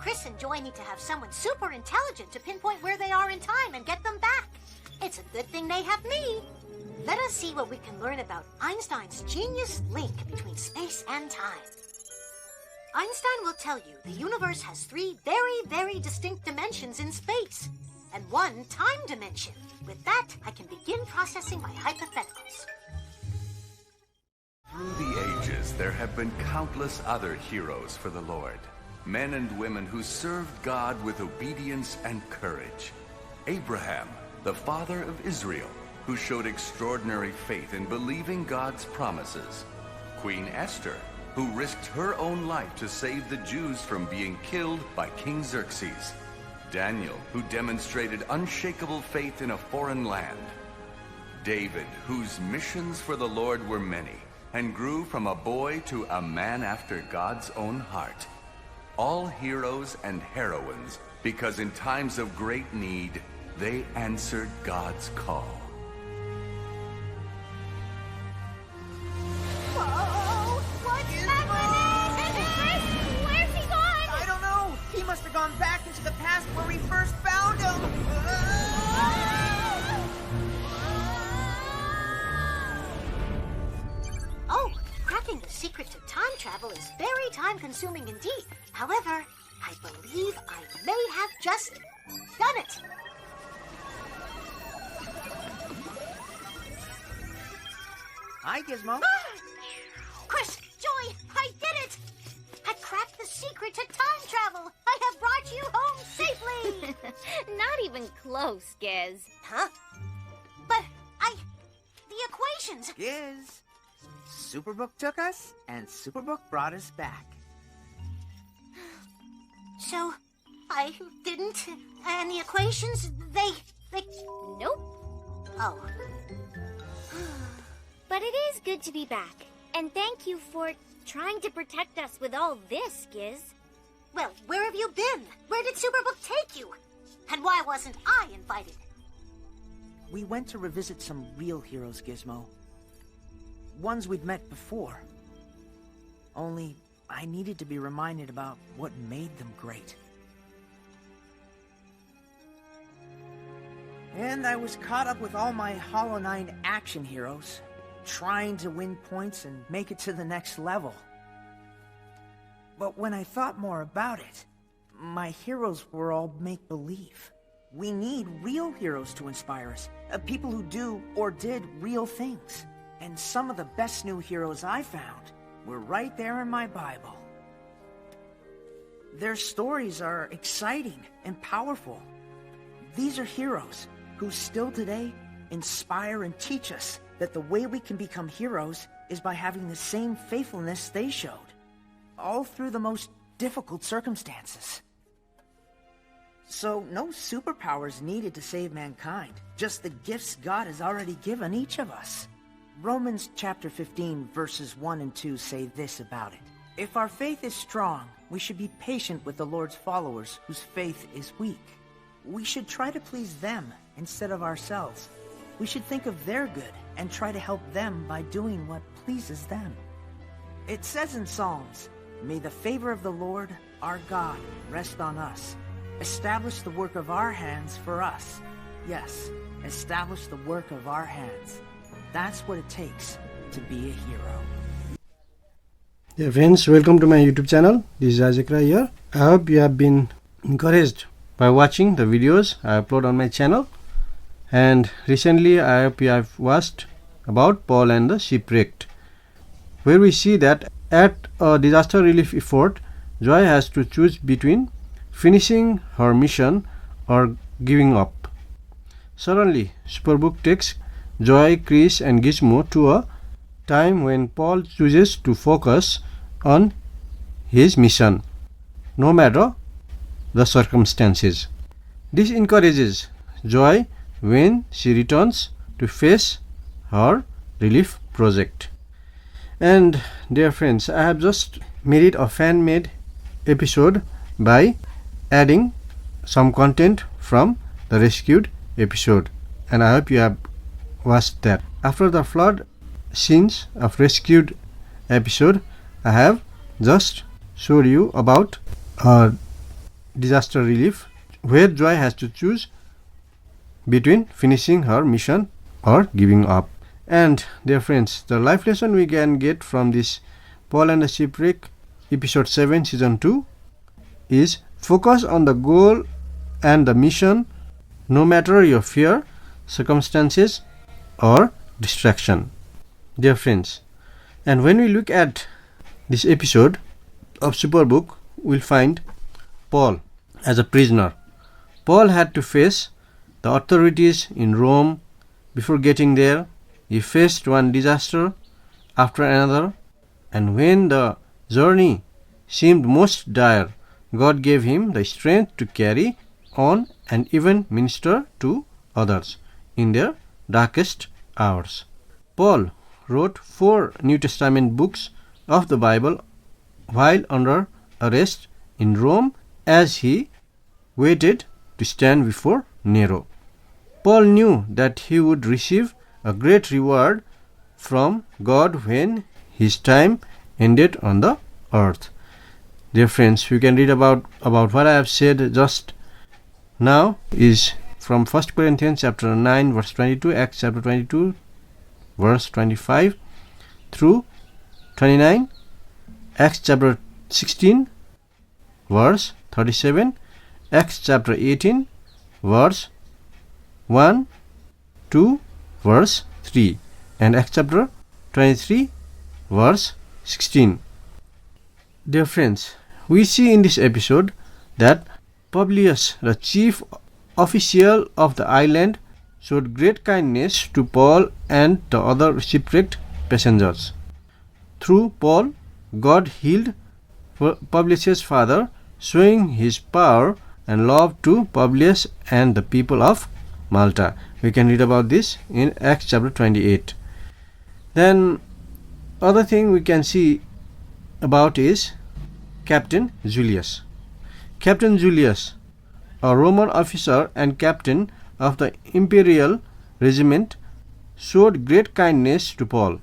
Chris and Joy need to have someone super intelligent to pinpoint where they are in time and get them back. It's a good thing they have me. Let us see what we can learn about Einstein's genius link between space and time. Einstein will tell you the universe has 3 very, very distinct dimensions in space, and 1 time dimension. With that, I can begin processing my hypotheticals. Through the ages, there have been countless other heroes for the Lord. Men and women who served God with obedience and courage. Abraham, the father of Israel, who showed extraordinary faith in believing God's promises. Queen Esther, who risked her own life to save the Jews from being killed by King Xerxes. Daniel, who demonstrated unshakable faith in a foreign land. David, whose missions for the Lord were many, and grew from a boy to a man after God's own heart. All heroes and heroines, because in times of great need, they answered God's call. Whoa! What's happening? Chris, where's he gone? I don't know. He must have gone back into the past where we first found him. Oh, cracking the secret to time travel is very time-consuming indeed. However, I believe I may have just done it. Hi, Gizmo. Chris, Joy, I did it! I cracked the secret to time travel. I have brought you home safely. Not even close, Giz. Huh? But the equations. Giz. Superbook took us, and Superbook brought us back. So, I didn't, and the equations, they... Nope. Oh. But it is good to be back. And thank you for trying to protect us with all this, Giz. Well, where have you been? Where did Superbook take you? And why wasn't I invited? We went to revisit some real heroes, Gizmo. Ones we'd met before. Only, I needed to be reminded about what made them great. And I was caught up with all my Hollow 9 action heroes, trying to win points and make it to the next level. But when I thought more about it, my heroes were all make-believe. We need real heroes to inspire us, people who do or did real things. And some of the best new heroes I found were right there in my Bible. Their stories are exciting and powerful. These are heroes who still today inspire and teach us that the way we can become heroes is by having the same faithfulness they showed, all through the most difficult circumstances. So no superpowers needed to save mankind, just the gifts God has already given each of us. Romans chapter 15 verses 1 and 2 say this about it. If our faith is strong, we should be patient with the Lord's followers whose faith is weak. We should try to please them instead of ourselves. We should think of their good and try to help them by doing what pleases them. It says in Psalms, "May the favor of the Lord, our God, rest on us. Establish the work of our hands for us." Yes, establish the work of our hands. That's what it takes to be a hero. Dear friends, welcome to my YouTube channel. This is Isaac Rai here. I hope you have been encouraged by watching the videos I upload on my channel. And recently I hope you have watched about Paul and the shipwrecked, where we see that at a disaster relief effort, Joy has to choose between finishing her mission or giving up. Suddenly, Superbook takes Joy, Chris and Gizmo to a time when Paul chooses to focus on his mission, no matter the circumstances. This encourages Joy when she returns to face her relief project. And dear friends, I have just made it a fan-made episode by adding some content from the rescued episode, and I hope you have watched that. After the flood scenes of rescued episode, I have just showed you about a disaster relief, where Joy has to choose between finishing her mission or giving up. And dear friends, the life lesson we can get from this Paul and the Shipwreck episode 7 season 2 is focus on the goal and the mission no matter your fear, circumstances or distraction. Dear friends, and when we look at this episode of Superbook, we'll find Paul as a prisoner. Paul had to face the authorities in Rome. Before getting there, he faced one disaster after another, and when the journey seemed most dire, God gave him the strength to carry on and even minister to others in their darkest hours. Paul wrote 4 New Testament books of the Bible while under arrest in Rome as he waited to stand before Nero. Paul knew that he would receive a great reward from God when his time ended on the earth. Dear friends, you can read about what I have said just now is from 1 Corinthians chapter 9 verse 22, Acts chapter 22 verse 25 through 29, Acts chapter 16 verse 37, Acts chapter 18 verse 1 to verse 3, and Acts chapter 23 verse 16. Dear friends, we see in this episode that Publius, the chief official of the island, showed great kindness to Paul and the other shipwrecked passengers. Through Paul, God healed Publius' father, showing his power and love to Publius and the people of Malta. We can read about this in Acts chapter 28. Then other thing we can see about is Captain Julius. Captain Julius, a Roman officer and captain of the imperial regiment, showed great kindness to Paul.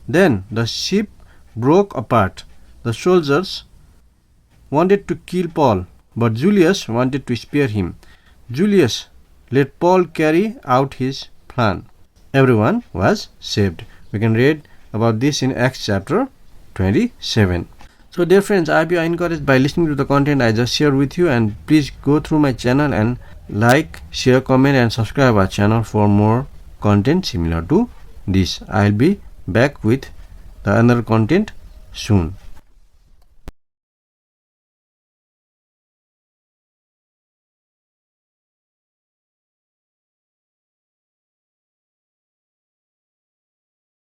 Then the ship broke apart. The soldiers wanted to kill Paul, but Julius wanted to spare him. Julius let Paul carry out his plan. Everyone was saved. We can read about this in Acts chapter 27. So dear friends, I hope you are encouraged by listening to the content I just shared with you, and please go through my channel and like, share, comment and subscribe our channel for more content similar to this. I'll be back with the another content soon.